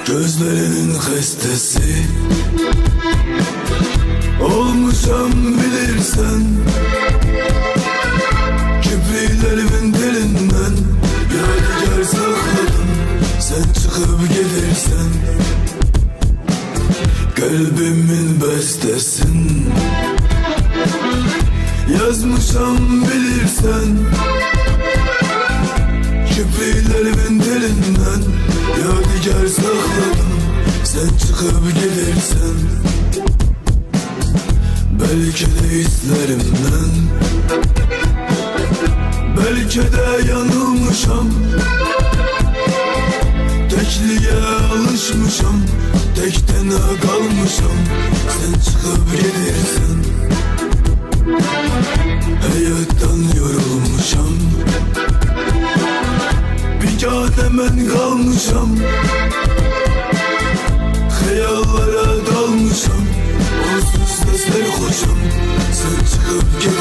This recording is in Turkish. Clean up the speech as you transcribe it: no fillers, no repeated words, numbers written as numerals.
Gözlerinin hestesi olmuşam bilirsen. Kipriklerimin dilinden yadigar sakladım, sen çıkıp gelirsen. Kalbimin bestesin yazmışam bilirsen. Kipriklerimin dilinden yadigar sakladım, sen çıkıp gelirsen. Belki de hislerimden, belki de yanılmışam. Tekliğe alışmışam, tektene kalmışam, sen çıkıp gelirsen. Hayattan yorulmuşam, biganemen kalmışam. Hayallara dalmışam, onsuz da serhoşam, sen çıkıp gelirsen.